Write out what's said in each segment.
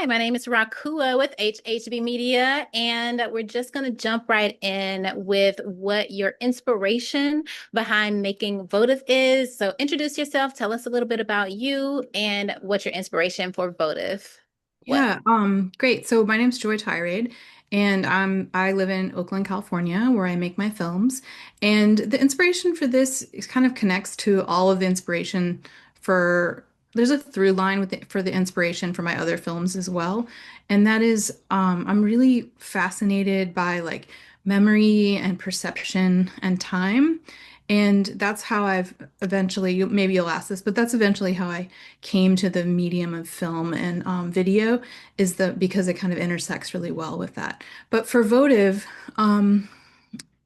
Hi, my name is Rakua with HHB Media, and we're just going to jump right in with what your inspiration behind making Votive is. So, introduce yourself, tell us a little bit about you, and what your inspiration for Votive was. Yeah, great. So my name's Joy Tirade, and I live in Oakland, California, where I make my films. And the inspiration for this is kind of connects to all of the inspiration for there's a through line for the inspiration for my other films as well. And that is I'm really fascinated by like memory and perception and time. And that's how I've eventually, maybe you'll ask this, but that's eventually how I came to the medium of film and video is because it kind of intersects really well with that. But for votive, the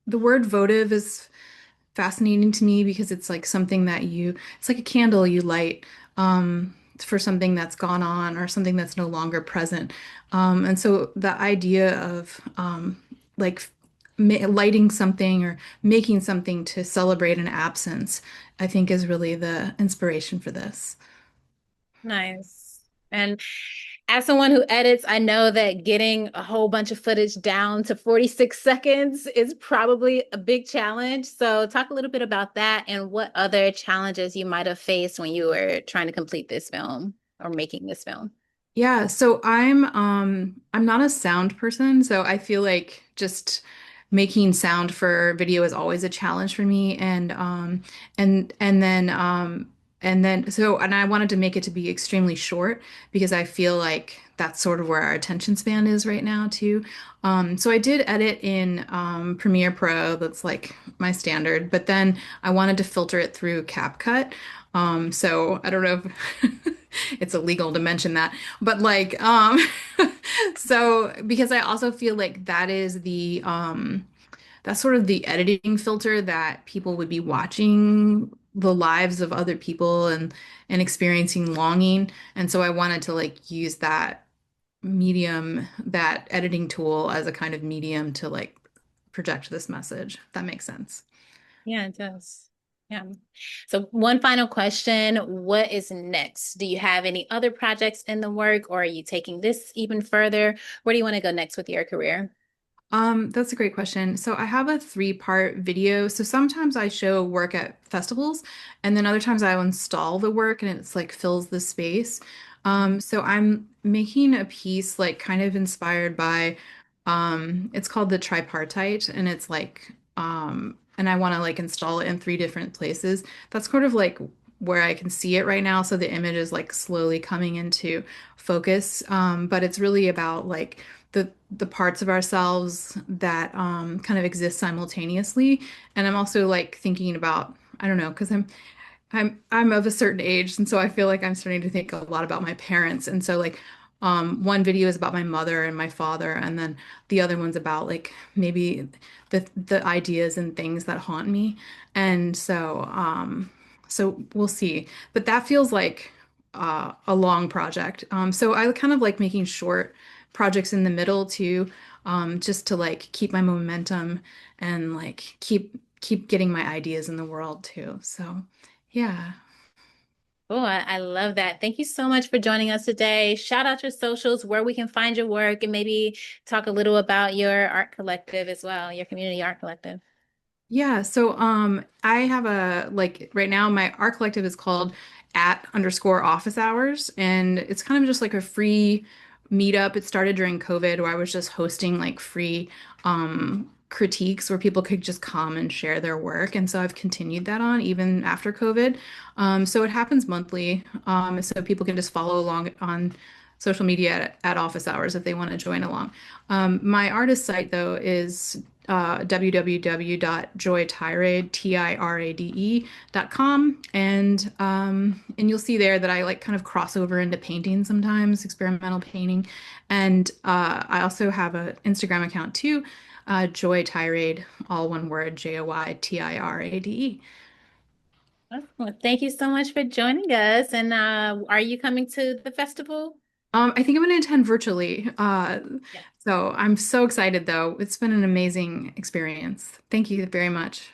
word votive is fascinating to me because it's like something that it's like a candle you light for something that's gone on or something that's no longer present. And so the idea of like lighting something or making something to celebrate an absence, I think is really the inspiration for this. Nice. And as someone who edits, I know that getting a whole bunch of footage down to 46 seconds is probably a big challenge. So, talk a little bit about that and what other challenges you might have faced when you were trying to complete this film or making this film. Yeah, so I'm not a sound person, so I feel like just making sound for video is always a challenge for me and then and I wanted to make it to be extremely short because I feel like that's sort of where our attention span is right now too. So I did edit in Premiere Pro, that's like my standard, but then I wanted to filter it through CapCut. So I don't know if it's illegal to mention that, but like, so because I also feel like that's sort of the editing filter that people would be watching the lives of other people and experiencing longing. And so I wanted to like use that medium, that editing tool as a kind of medium to like project this message, if that makes sense. Yeah, it does. Yeah. So, one final question. What is next? Do you have any other projects in the work, or are you taking this even further? Where do you want to go next with your career? That's a great question. So I have a three-part video. So sometimes I show work at festivals, and then other times I'll install the work and it's like fills the space. So I'm making a piece like kind of inspired by it's called the tripartite, and it's like and I want to like install it in three different places. That's sort of like where I can see it right now. So the image is like slowly coming into focus. But it's really about like the parts of ourselves that kind of exist simultaneously. And I'm also like thinking about, I don't know, because I'm of a certain age, and so I feel like I'm starting to think a lot about my parents. And so like one video is about my mother and my father, and then the other one's about like maybe the ideas and things that haunt me. And so we'll see. But that feels like a long project. So I kind of like making short projects in the middle too, just to like keep my momentum and like keep getting my ideas in the world too. So yeah. Oh, I love that. Thank you so much for joining us today. Shout out your socials, where we can find your work, and maybe talk a little about your art collective as well, your community art collective. Yeah, so I have a like right now my art collective is called at underscore office hours, and it's kind of just like a free meetup. It started during COVID where I was just hosting like free critiques where people could just come and share their work. And so I've continued that on even after COVID. So it happens monthly. So people can just follow along on social media at office hours if they want to join along. My artist site though is www.joytirade.com, and you'll see there that I like kind of cross over into painting sometimes, experimental painting, and I also have an Instagram account too, Joy Tirade, all one word, JoyTirade. Well, thank you so much for joining us. And are you coming to the festival? I think I'm going to attend virtually. Yeah. So I'm so excited though. It's been an amazing experience. Thank you very much.